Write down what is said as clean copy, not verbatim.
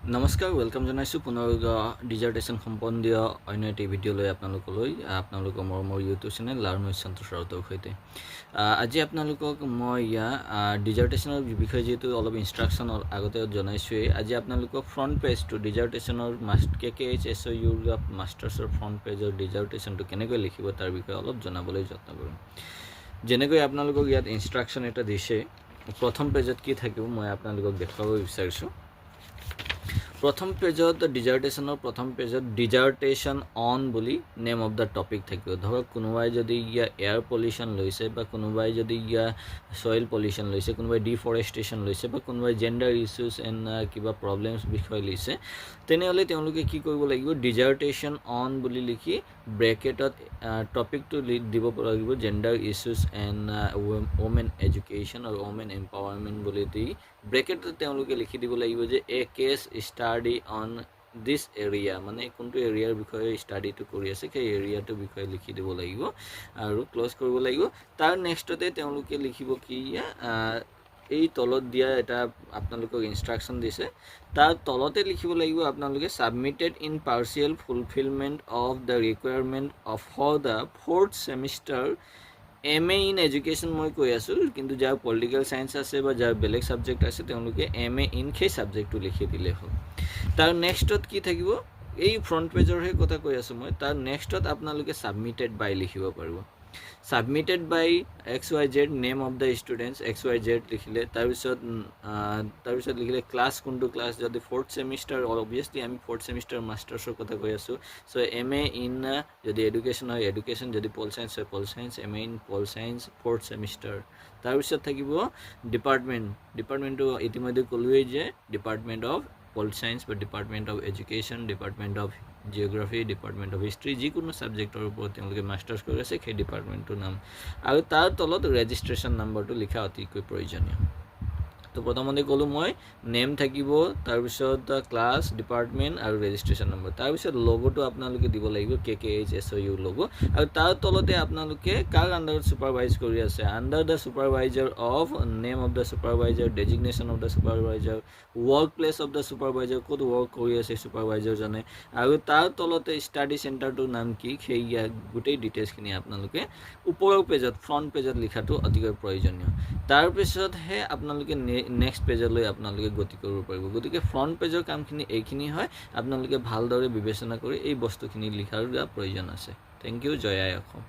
নমস্কাৰ ওয়েলকাম জনাইছো পুনৰ ডিজাৰ্টেশ্যন সম্বন্ধীয় অন্য এটি ভিডিঅ' লৈ আপোনালোকৰ মোৰ ইউটিউব চেনেল লাৰ্ণ উইথ সন্তোষ ৰাউতৰ সৈতে আজি আপোনালোকক মই ডিজাৰ্টেশ্যনৰ বিষয়ে যেহেতু অলপ ইনষ্ট্ৰাকশ্যন আগতে জনাইছোৱেই আজি আপোনালোকক ফ্ৰণ্ট পেজটো ডিজাৰ্টেশ্যনৰ KKHSOU মাষ্টাৰ্ছৰ ফ্ৰণ্ট পেজৰ ডিজাৰ্টেশ্যনটো কেনেকৈ লিখিব তাৰ বিষয়ে অলপ জনাবলৈ যত্ন কৰিম যেনেকৈ আপোনালোকক ইয়াত ইনষ্ট্ৰাকশ্যন এটা দিছে প্ৰথম পেজত কি থাকিব মই আপোনালোকক দেখুৱাব বিচাৰিছোঁ प्रथम पेजत डिजार्टेशनर प्रथम पेजत डिजार्टेशन ऑन बोली नेम ऑफ द टॉपिक থাকিব ধৰক কোনোবাই যদি ইয়া এয়াৰ পলিউশন লৈছে বা কোনোবাই যদি ইয়া সয়েল পলিউশন লৈছে কোনোবাই ডিফৰেষ্টেশন লৈছে বা কোনোবাই জেন্ডাৰ ইস্যুস এন্ড কিবা প্ৰবলেমছ বিষয় লৈছে তেনেহলে তেওঁলোকে কি কৰিব লাগিব ডিজাৰ্টেশন অন বুলি লিখি ব্ৰেকেটত টপিকটো দিব লাগিব gender issues and women education আৰু ওমেন এম্পাৱাৰমেন্ট বুলি দি ব্ৰেকেটত তেওঁলোকে লিখি দিব লাগিব যে a case study on this area মানে কোনটো এৰিয়াৰ বিষয়ে ষ্টাডিটো কৰি আছে সেই এৰিয়াটো বিষয়ে লিখি দিব লাগিব আৰু ক্লোজ কৰিব লাগিব তাৰ নেক্সটতে তেওঁলোকে লিখিব কি এই তলত দিয়া এটা আপোনালোকক ইনষ্ট্ৰাকচন দিছে তাৰ তলতে লিখিব লাগিব আপোনালোকে submitted in partial fulfilment of the requirement of for the 4th semester MA in education মই কৈ আছো কিন্তু যাৰ পলিটিক্যাল সায়েন্স আছে বা যাৰ বেলেগ সাবজেক্ট আছে তেওঁলোকে MA in সেই সাবজেক্টটো লিখি দিলে হ'ল তাৰ নেক্সটত কি থাকিব এই ফ্ৰন্ট পেজৰ হে কথা কৈ আছো মই তাৰ নেক্সটত আপোনালোকে সাবমিটেড বাই লিখিব পাৰিব submitted by XYZ name of the students XYZ লিখিলে তাৰ পিছত লিখিলে ক্লাস কোনটো ক্লাস যদি 4th সেমিস্টাৰ অবভিয়াসলি আমি 4th সেমিস্টাৰ মাস্টাৰ্সৰ কথা কৈ আছো সো MA ইন যদি এডুকেশন হয় এডুকেশন যদি পল সায়েন্স হয় pol science MA in pol science 4th semester তাৰ পিছত থাকিব ডিপাৰ্টমেন্টটো ইতিমধ্যে কলোৱেই যে ডিপাৰ্টমেন্ট অফ পল সায়েন্স বা department of education department of geography department of history যিকোনো সাবজেক্টৰ ওপৰত তেওঁলোকে মাস্টাৰ্স কৰি আছে সেই ডিপাৰ্টমেন্টৰ নাম আৰু তাৰ তলত ৰেজিষ্ট্ৰেচন নাম্বাৰটো লিখা অতিকৈ প্ৰয়োজনীয় তো প্ৰথমতে কলো মই নেম থাকিব তাৰ পিছত ক্লাস ডিপাৰ্টমেন্ট আৰু ৰেজিষ্ট্ৰেচন নম্বৰ তাৰ পিছত লোগোটো আপোনালোকে দিব লাগিব KKHSOU লোগো আৰু তাৰ তলতে আপোনালোকে কাৰ আন্ডাৰত সুপাৰভাইজ কৰি আছে under the supervisor of name of the supervisor designation of the supervisor work place of the supervisor code work কৰি আছে সুপাৰভাইজাৰ জনে আৰু তাৰ তলতে ষ্টাডি সেন্টাৰটোৰ নাম কি সেইয়া গোটেই ডিটেইলছ খিনি আপোনালোকে ওপৰৰ পেজত ফ্ৰন্ট পেজত লিখাটো অতিকৈ প্ৰয়োজনীয় তাৰ পিছত হে আপোনালোকে নেক্সট পেজলৈ আপোনালোকে গতি কৰিব পাৰিব গতিকে ফ্ৰন্ট পেজৰ কামখিনি এইখিনি হয় আপোনালোকে ভালদৰে বিবেচনা কৰি এই বস্তুখিনি লিখাৰ প্ৰয়োজন আছে থ্যাংক ইউ জয় আই অসম